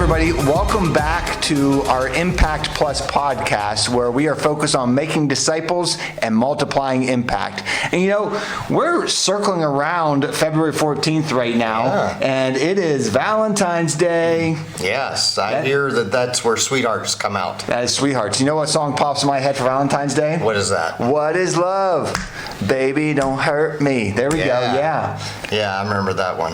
everybody. Welcome back to our Impact Plus podcast, where we are focused on making disciples and multiplying impact. And you know, we're circling around February 14th right now, and it is Valentine's Day. Yes, I hear that's where sweethearts come out. That is sweethearts. You know what song pops in my head for Valentine's Day? What is that? What is love? Baby, don't hurt me. There we go. Yeah. Yeah, I remember that one.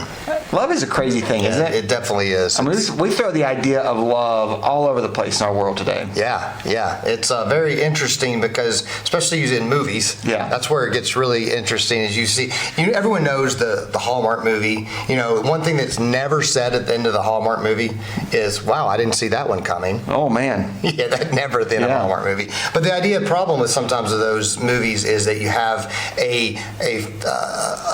Love is a crazy thing, isn't it? It definitely is. I mean, we throw the idea of love all over the place in our world today. Yeah. It's very interesting because, especially in movies, that's where it gets really interesting. As you see, everyone knows the Hallmark movie. You know, one thing that's never said at the end of the Hallmark movie is, "Wow, I didn't see that one coming." Oh man. Yeah, that never at the end of a Hallmark movie. But the problem with sometimes of those movies is that you have a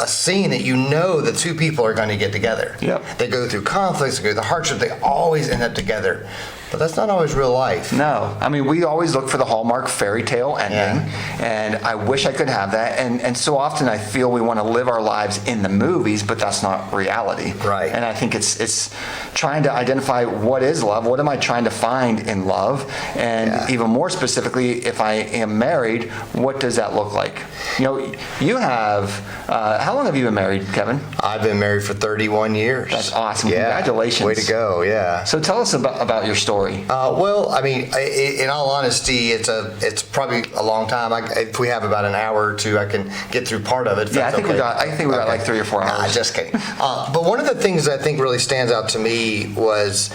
scene that the two people are going to get together. Yep. They go through conflicts, they go through the hardship, they always end up together. But that's not always real life. No. I mean, we always look for the Hallmark fairy tale ending, and I wish I could have that. And so often I feel we want to live our lives in the movies, but that's not reality. Right. And I think it's trying to identify what is love, what am I trying to find in love, and even more specifically, if I am married, what does that look like? You know, you have, how long have you been married, Kevin? I've been married for 31 years. That's awesome. Congratulations. Way to go, yeah. So tell us about your story. Well, I mean, in all honesty, it's probably a long time. If we have about an hour or two, I can get through part of it. Yeah, I think we got like 3 or 4 hours. Nah, just kidding. But one of the things that I think really stands out to me was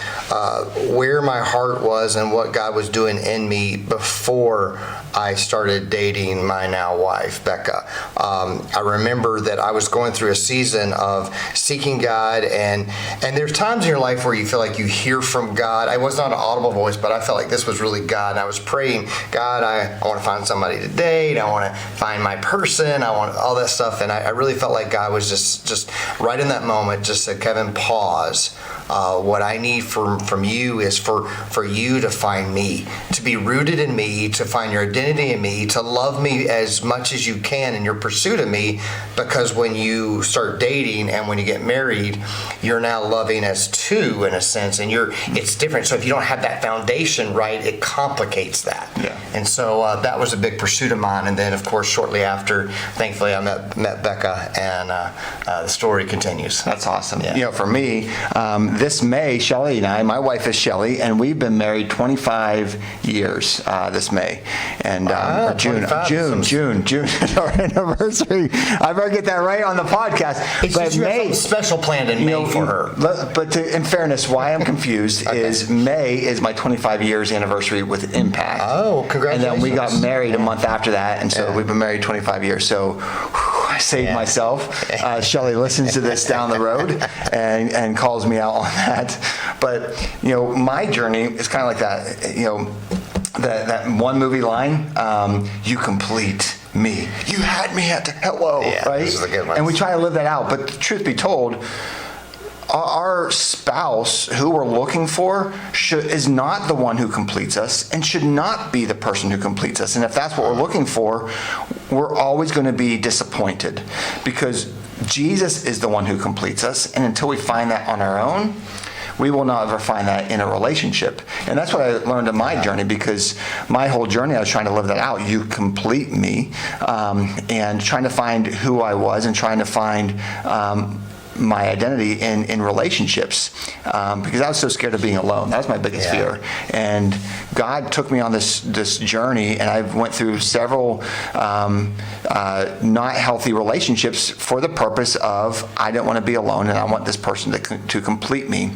where my heart was and what God was doing in me before I started dating my now wife, Becca. I remember that I was going through a season of seeking God, and there's times in your life where you feel like you hear from God. I was not an audible voice, but I felt like this was really God, and I was praying, God, I want to find somebody to date, I want to find my person, I want all that stuff, and I really felt like God was just right in that moment, just said, Kevin, pause. What I need from you is for you to find me, to be rooted in me, to find your identity in me, to love me as much as you can in your pursuit of me, because when you start dating and when you get married, you're now loving as two in a sense, and it's different. So if you don't have that foundation right, it complicates that. Yeah. And so that was a big pursuit of mine. And then, of course, shortly after, thankfully, I met Becca, and the story continues. That's awesome. Yeah. You know, for me, this May, Shelly and I, my wife is Shelly, and we've been married 25 years this May. And June, our anniversary. I better get that right on the podcast. But May, special planned in May for her. But in fairness, why I'm confused is May is my 25 years anniversary with Impact. Oh, congratulations. And then we got married a month after that, and so we've been married 25 years. So I saved myself. Shelly listens to this down the road and calls me out on that. But, you know, my journey is kind of like that, you know, that one movie line, you complete me. You had me at hello, right? This is a good one. And we try to live that out. But the truth be told, our spouse who we're looking for is not the one who completes us and should not be the person who completes us. And if that's what we're looking for, we're always going to be disappointed, because Jesus is the one who completes us. And until we find that on our own, we will not ever find that in a relationship. And that's what I learned in my journey, because my whole journey, I was trying to live that out. You complete me, and trying to find who I was and trying to find my identity in relationships, because I was so scared of being alone. That was my biggest fear. And God took me on this journey, and I went through several not healthy relationships for the purpose of, I didn't want to be alone, and I want this person to complete me.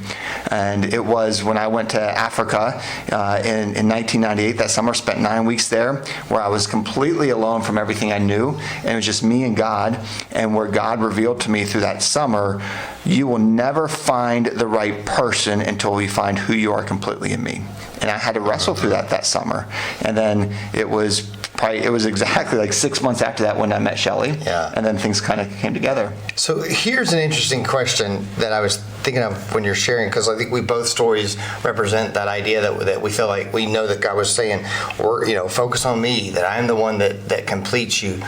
And it was when I went to Africa in 1998, that summer, spent 9 weeks there, where I was completely alone from everything I knew, and it was just me and God, and where God revealed to me through that summer, you will never find the right person until you find who you are completely in me. And I had to wrestle through that summer. And then it was exactly like 6 months after that when I met Shelly. Yeah. And then things kind of came together. So here's an interesting question that I was thinking of when you're sharing, because I think we both stories represent that idea that we feel like we know that God was saying, focus on me, that I'm the one that completes you.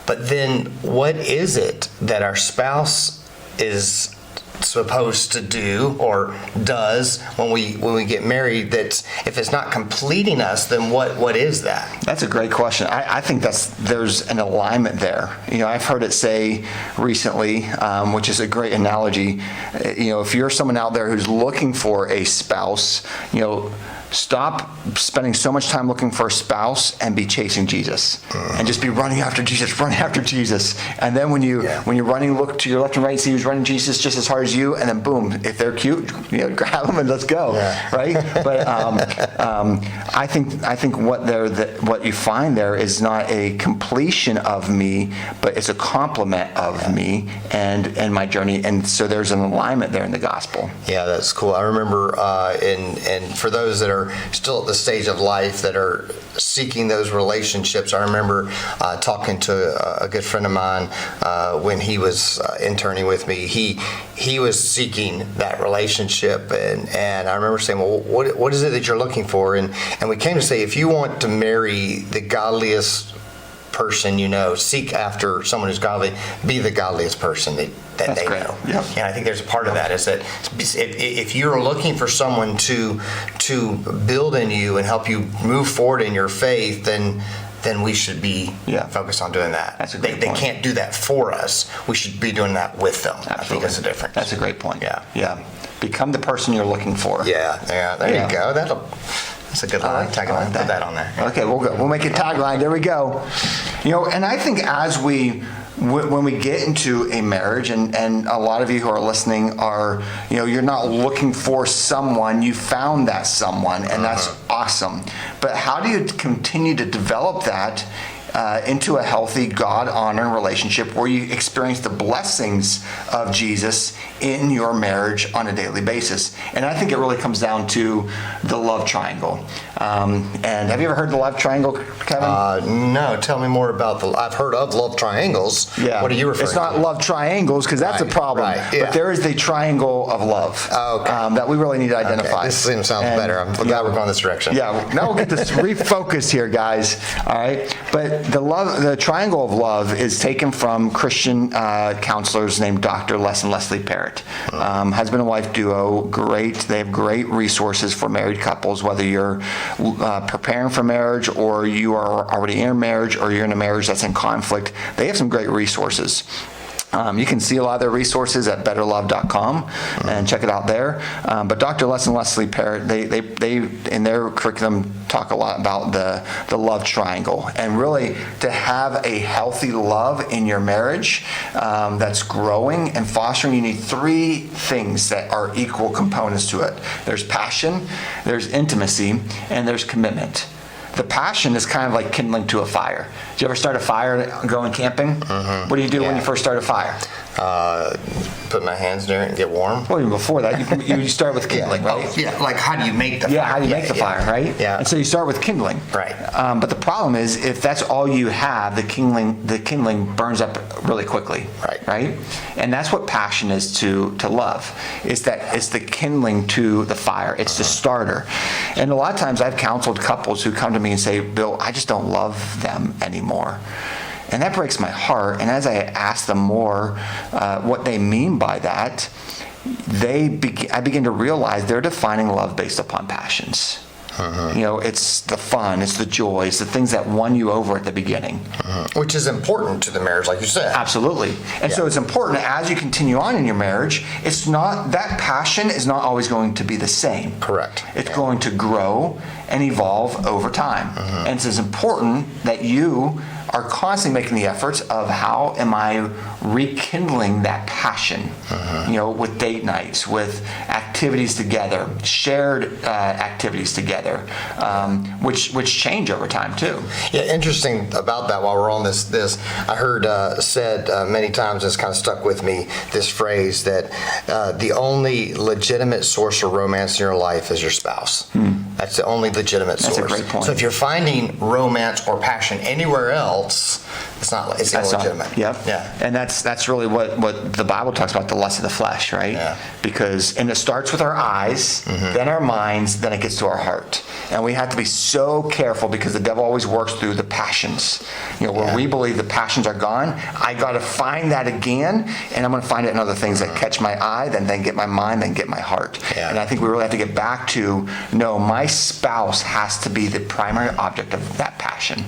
But then what is it that our spouse is supposed to do or does when we get married, that if it's not completing us, then what is that? That's a great question. I think there's an alignment there. I've heard it say recently, which is a great analogy. If you're someone out there who's looking for a spouse, stop spending so much time looking for a spouse and be chasing Jesus, and just be running after Jesus. And then when you're running, look to your left and right, see who's running Jesus just as hard as you, and then boom, if they're cute, grab them and let's go, right? But I think what you find there is not a completion of me, but it's a complement of me and my journey. And so there's an alignment there in the gospel. Yeah, that's cool. I remember, and for those that are still at the stage of life that are seeking those relationships, I remember talking to a good friend of mine when he was interning with me. He was seeking that relationship, and I remember saying, well, what is it that you're looking for? And we came to say, if you want to marry the godliest person seek after someone who's godly, be the godliest person that they know. Yep. And I think there's a part of that is that if you're looking for someone to build in you and help you move forward in your faith, then we should be focused on doing that. That's a great point. They can't do that for us. We should be doing that with them. Absolutely. I think that's the difference. That's a great point. Yeah. Become the person you're looking for. Yeah. There you go. That's a good line. Tagline. Put that on there. Okay, we'll make it tagline. There we go. And I think when we get into a marriage, and a lot of you who are listening are, you're not looking for someone, you found that someone, and that's awesome. But how do you continue to develop that into a healthy, God-honoring relationship where you experience the blessings of Jesus in your marriage on a daily basis? And I think it really comes down to the love triangle. And have you ever heard the love triangle, Kevin? No. Tell me more about I've heard of love triangles. Yeah. What are you referring to? It's not love triangles, because that's a problem. Right. Yeah. But there is the triangle of love that we really need to identify. Okay. This sounds better. I'm glad we're going this direction. Yeah. Now we'll get this refocused here, guys. All right. But the triangle of love is taken from Christian counselors named Dr. Les and Leslie Parrott. Husband and wife duo, great. They have great resources for married couples, whether you're preparing for marriage or you are already in a marriage or you're in a marriage that's in conflict. They have some great resources. You can see a lot of their resources at betterlove.com and check it out there. But Dr. Les and Leslie Parrott, they in their curriculum talk a lot about the love triangle, and really to have a healthy love in your marriage that's growing and fostering, you need three things that are equal components to it. There's passion, there's intimacy, and there's commitment. The passion is kind of like kindling to a fire. Do you ever start a fire going camping? Mm-hmm. What do you do when you first start a fire? Put my hands near it and get warm. Well, even before that, you start with kindling, right? Oh, like how do you make the fire? Yeah, how do you make the fire, right? Yeah. And so you start with kindling. Right. But the problem is, if that's all you have, the kindling burns up really quickly. Right. Right? And that's what passion is to love. It's the kindling to the fire. It's the starter. And a lot of times I've counseled couples who come to me and say, Bill, I just don't love them anymore. And that breaks my heart. And as I ask them more what they mean by that, I begin to realize they're defining love based upon passions. It's the fun, it's the joy, it's the things that won you over at the beginning. Which is important to the marriage, like you said. Absolutely. And so it's important as you continue on in your marriage, that passion is not always going to be the same. Correct. It's going to grow and evolve over time. And it's important that you are constantly making the efforts of how am I rekindling that passion, with date nights, with activities together, shared activities together, which change over time too. Yeah, interesting about that. While we're on this, I heard said many times, it's kind of stuck with me, this phrase that the only legitimate source of romance in your life is your spouse. That's the only legitimate source. That's a great point. So if you're finding romance or passion anywhere else, It's That's not- illegitimate. Yep. Yeah. And that's really what the Bible talks about, the lust of the flesh, right? Yeah. And it starts with our eyes, then our minds, then it gets to our heart. And we have to be so careful because the devil always works through the passions. Where we believe the passions are gone, I got to find that again, and I'm going to find it in other things that catch my eye, then get my mind, then get my heart. Yeah. And I think we really have to get back to, no, my spouse has to be the primary object of that passion.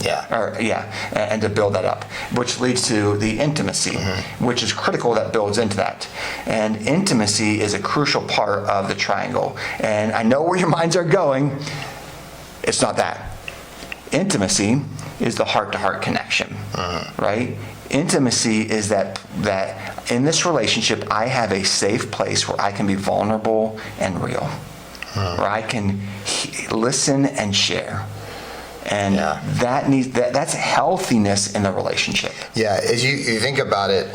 And to build that up, which leads to the intimacy, which is critical, that builds into that. And intimacy is a crucial part of the triangle. And I know where your minds are going. It's not that. Intimacy is the heart-to-heart connection, right? Intimacy is that in this relationship, I have a safe place where I can be vulnerable and real, where I can listen and share. And that's healthiness in the relationship. Yeah, as you think about it,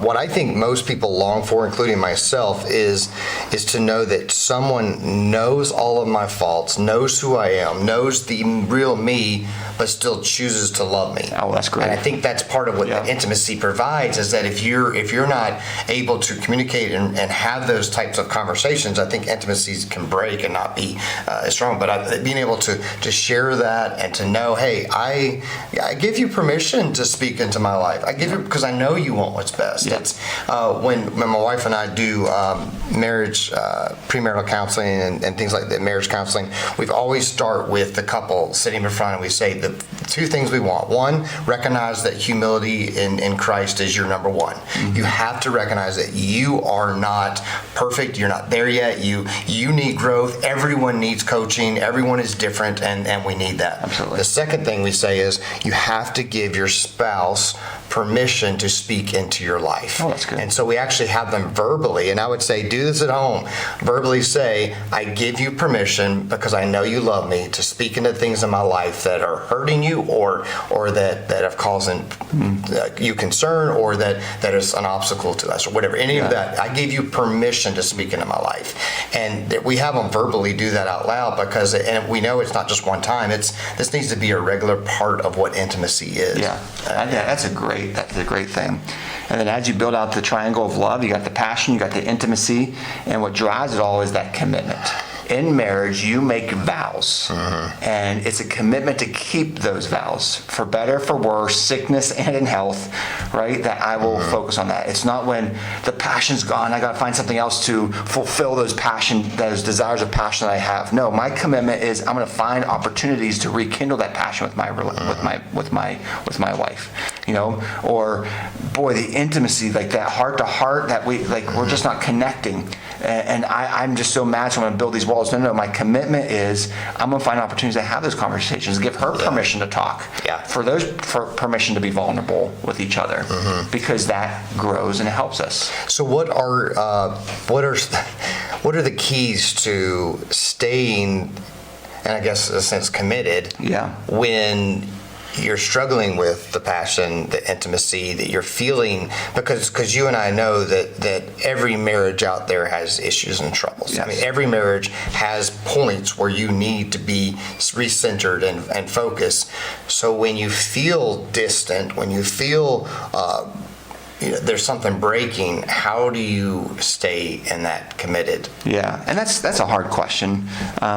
what I think most people long for, including myself, is to know that someone knows all of my faults, knows who I am, knows the real me, but still chooses to love me. Oh, that's great. And I think that's part of what the intimacy provides, is that if you're not able to communicate and have those types of conversations, I think intimacies can break and not be as strong. But being able to share that and to know, hey, I give you permission to speak into my life. I give you, because I know you want what's best. Yeah. It's when my wife and I do marriage, premarital counseling and things like that, marriage counseling, we've always start with the couple sitting in front and we say the two things we want. One, recognize that humility in Christ is your number one. You have to recognize that you are not perfect. You're not there yet. You need growth. Everyone needs coaching. Everyone is different, and we need that. Absolutely. The second thing we say is you have to give your spouse permission to speak into your life. Oh, that's good. And so we actually have them verbally, and I would say, do this at home. Verbally say, I give you permission because I know you love me to speak into things in my life that are hurting you or that have caused you concern or that is an obstacle to us or whatever. Any of that, I give you permission to speak into my life. And we have them verbally do that out loud because, and we know it's not just one time. This needs to be a regular part of what intimacy is. Yeah, that's a great thing. And then as you build out the triangle of love, you got the passion, you got the intimacy, and what drives it all is that commitment. In marriage, you make vows, and it's a commitment to keep those vows, for better, for worse, sickness and in health, right? That I will focus on that. It's not when the passion's gone, I got to find something else to fulfill those desires of passion that I have. No, my commitment is I'm going to find opportunities to rekindle that passion with my wife, or boy, the intimacy, like that heart to heart, that we're just not connecting. And I'm just so mad, so I'm going to build these walls. No, my commitment is I'm going to find opportunities to have those conversations, give her permission to talk, for permission to be vulnerable with each other, because that grows and it helps us. So what are the keys to staying, and I guess in a sense committed, when you're struggling with the passion, the intimacy that you're feeling, because you and I know that every marriage out there has issues and troubles. Yes. I mean, every marriage has points where you need to be recentered and focused. So when you feel distant, when you feel there's something breaking, how do you stay in that committed? Yeah, and that's a hard question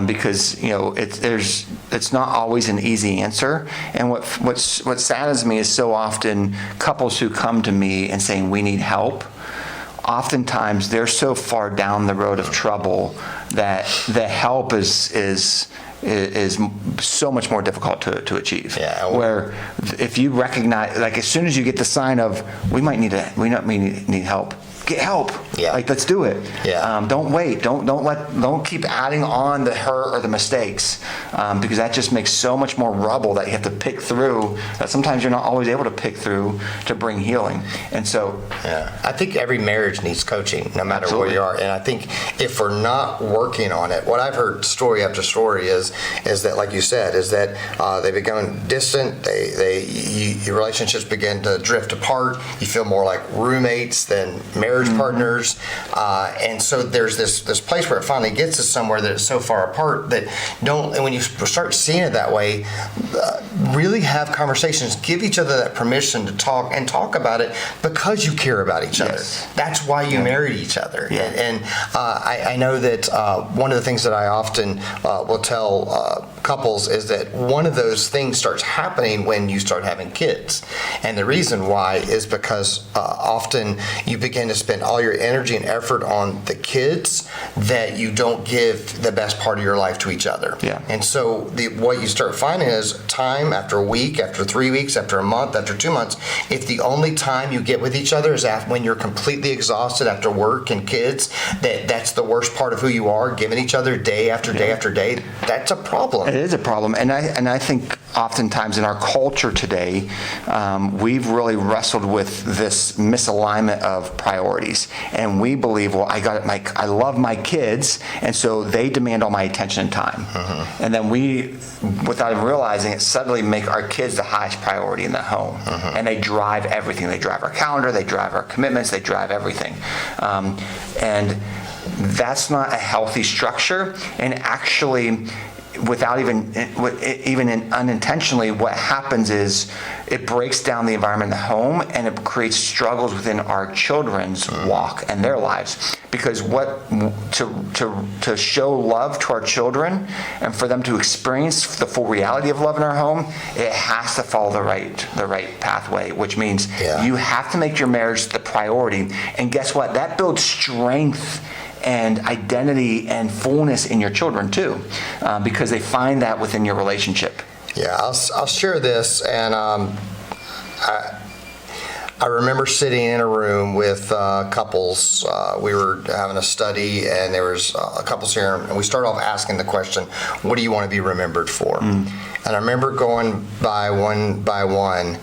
because it's not always an easy answer. And what saddens me is so often couples who come to me and saying we need help, oftentimes they're so far down the road of trouble that the help is so much more difficult to achieve. Yeah. Where if you recognize, like as soon as you get the sign of we need help, get help. Yeah. Like let's do it. Yeah. Don't wait. Don't keep adding on the hurt or the mistakes because that just makes so much more rubble that you have to pick through. That sometimes you're not always able to pick through to bring healing. And so. Yeah. I think every marriage needs coaching, no matter Absolutely. where you are. And I think if we're not working on it, what I've heard story after story is that, like you said, is that they become distant. Your relationships begin to drift apart. You feel more like roommates than marriage partners, and so there's this place where it finally gets us somewhere that it's so far apart that and when you start seeing it that way, really have conversations, give each other that permission to talk about it because you care about each other. Yes. That's why you married each other. Yeah. And I know that one of the things that I often will tell couples is that one of those things starts happening when you start having kids. And the reason why is because often you begin to spend all your energy and effort on the kids that you don't give the best part of your life to each other. Yeah. And so what you start finding is time after a week, after 3 weeks, after a month, after 2 months, if the only time you get with each other is when you're completely exhausted after work and kids, that's the worst part of who you are, giving each other day after day after day, that's a problem. It is a problem, and I think oftentimes in our culture today, we've really wrestled with this misalignment of priorities, and we believe, well, I love my kids, and so they demand all my attention and time, and then we, without even realizing it, suddenly make our kids the highest priority in the home, and they drive everything. They drive our calendar, they drive our commitments, they drive everything, and that's not a healthy structure. And actually, without even unintentionally, what happens is it breaks down the environment in the home, and it creates struggles within our children's walk and their lives. Because to show love to our children and for them to experience the full reality of love in our home, it has to follow the right pathway, which means you have to make your marriage the priority. And guess what? That builds strength and identity and fullness in your children too, because they find that within your relationship. Yeah, I'll share this, and I remember sitting in a room with couples. We were having a study, and there was couples here, and we started off asking the question, what do you want to be remembered for? And I remember going by one,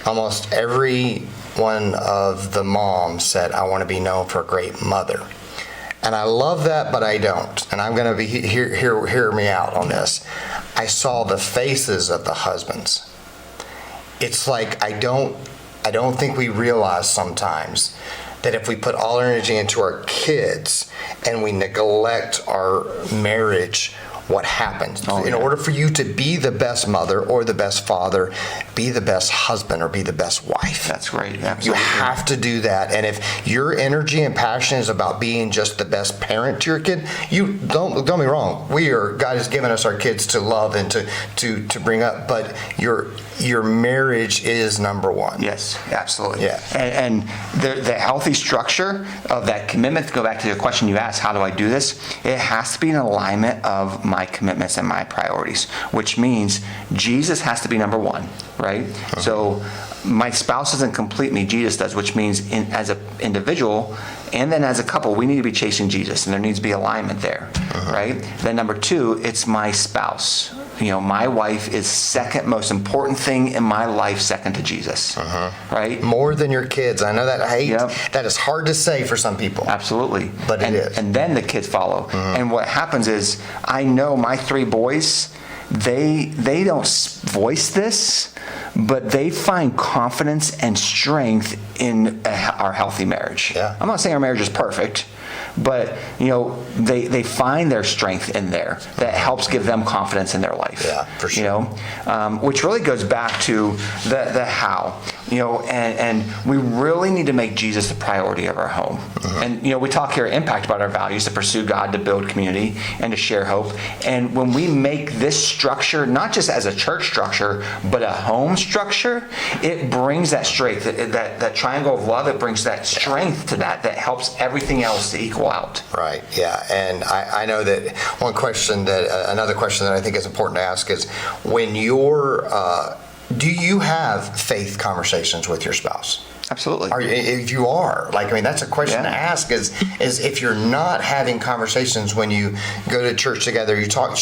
almost every one of the moms said, I want to be known for a great mother. And I love that, but I don't. And I'm going to be hear me out on this. I saw the faces of the husbands. It's like I don't think we realize sometimes that if we put all our energy into our kids and we neglect our marriage, what happens? In order for you to be the best mother or the best father, be the best husband or be the best wife. That's great. Absolutely. You have to do that. And if your energy and passion is about being just the best parent to your kid, you don't me wrong. God has given us our kids to love and to bring up, but your marriage is number one. Yes, absolutely. Yeah. And the healthy structure of that commitment, to go back to the question you asked, how do I do this? It has to be in alignment of my commitments and my priorities, which means Jesus has to be number one, right? So my spouse doesn't complete me, Jesus does, which means as an individual and then as a couple, we need to be chasing Jesus, and there needs to be alignment there, right? Then number two, it's my spouse. My wife is second most important thing in my life, second to Jesus, right? More than your kids. I know that that is hard to say for some people. Absolutely. But it is. And then the kids follow. And what happens is, I know my 3 boys, they don't voice this, but they find confidence and strength in our healthy marriage. Yeah. I'm not saying our marriage is perfect, but they find their strength in there that helps give them confidence in their life. Yeah, for sure. Which really goes back to the how. And we really need to make Jesus the priority of our home. And we talk here at Impact about our values: to pursue God, to build community, and to share hope. And when we make this structure not just as a church structure, but a home structure, it brings that strength, that triangle of love. It brings that strength to that helps everything else to equal out. Right. Yeah. And I know that another question that I think is important to ask is, when do you have faith conversations with your spouse? Absolutely. If you are, that's a question to ask, is if you're not having conversations when you go to church together, you talk,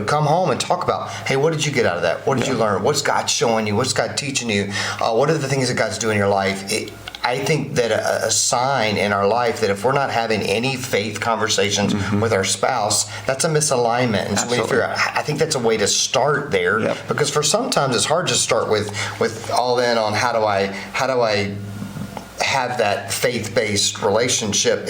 come home and talk about, hey, what did you get out of that? What did you learn? What's God showing you? What's God teaching you? What are the things that God's doing in your life? I think that a sign in our life that if we're not having any faith conversations with our spouse, that's a misalignment. And so we figure out, I think that's a way to start there, because for sometimes it's hard to start with all in on how do I have that faith-based relationship.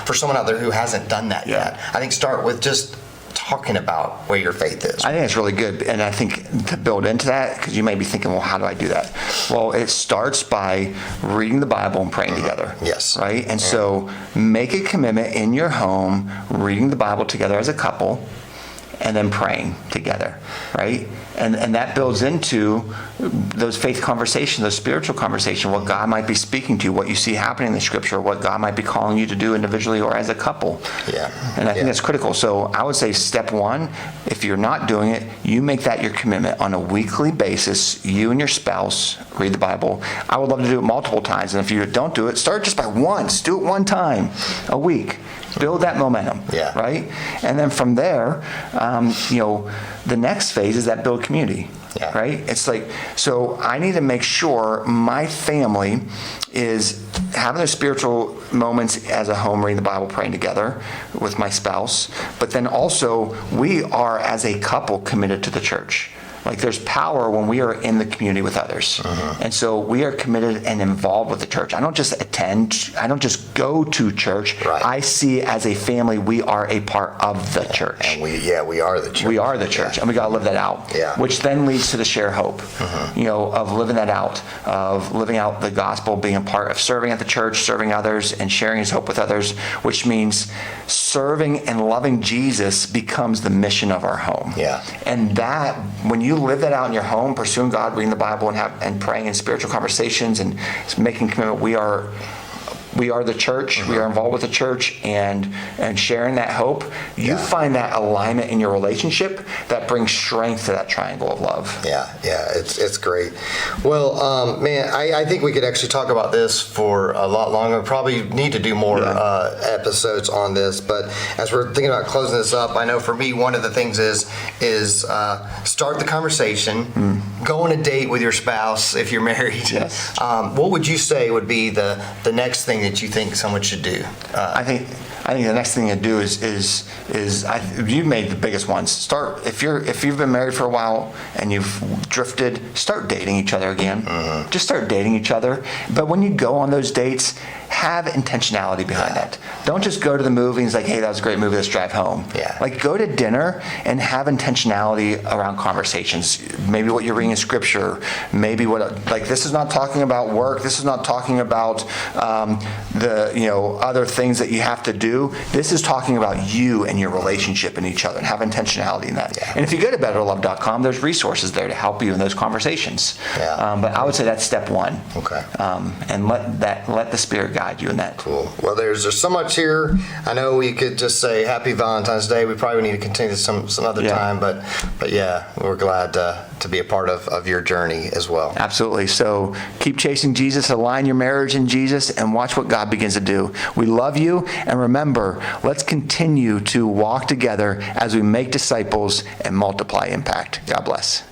For someone out there who hasn't done that yet, I think start with just talking about where your faith is. I think it's really good. And I think to build into that, because you may be thinking, well, how do I do that? Well, it starts by reading the Bible and praying together. Yes. Right? And so make a commitment in your home, reading the Bible together as a couple, and then praying together, right? And that builds into those faith conversations, those spiritual conversations, what God might be speaking to you, what you see happening in the Scripture, what God might be calling you to do individually or as a couple. Yeah. And I think that's critical. So I would say step one, if you're not doing it, you make that your commitment on a weekly basis. You and your spouse read the Bible. I would love to do it multiple times. And if you don't do it, start just by once. Do it one time a week. Build that momentum, right? And then from there, the next phase is that build community, right? It's like, so I need to make sure my family is having those spiritual moments as a home, reading the Bible, praying together with my spouse. But then also, we are, as a couple, committed to the church. Like, there's power when we are in the community with others. And so we are committed and involved with the church. I don't just attend. I don't just go to church. Right. I see as a family, we are a part of the church. And we are the church. We are the church. And we got to live that out. Yeah. Which then leads to the share hope, of living that out, of living out the gospel, being a part of serving at the church, serving others, and sharing his hope with others, which means serving and loving Jesus becomes the mission of our home. Yeah. And that, when you live that out in your home, pursuing God, reading the Bible, and praying in spiritual conversations and making commitment, we are the church. We are involved with the church and sharing that hope. You find that alignment in your relationship that brings strength to that triangle of love. Yeah, it's great. Well, man, I think we could actually talk about this for a lot longer. Probably need to do more episodes on this. But as we're thinking about closing this up, I know for me, one of the things is start the conversation. Go on a date with your spouse if you're married. Yes. What would you say would be the next thing that you think someone should do? I think the next thing to do is you made the biggest ones. Start if you've been married for a while and you've drifted, start dating each other again. Just start dating each other. But when you go on those dates, have intentionality behind that. Don't just go to the movie and it's like, hey, that was a great movie, let's drive home. Like, go to dinner and have intentionality around conversations. Maybe what you're reading in Scripture. Maybe this is not talking about work. This is not talking about the other things that you have to do. This is talking about you and your relationship and each other, and have intentionality in that. And if you go to betterlove.com, there's resources there to help you in those conversations. But I would say that's step one. Okay. And let the Spirit guide you in that. Cool. Well, there's so much here. I know we could just say Happy Valentine's Day. We probably need to continue some other time, but yeah, we're glad to be a part of your journey as well. Absolutely. So keep chasing Jesus, align your marriage in Jesus, and watch what God begins to do. We love you, and remember, let's continue to walk together as we make disciples and multiply impact. God bless.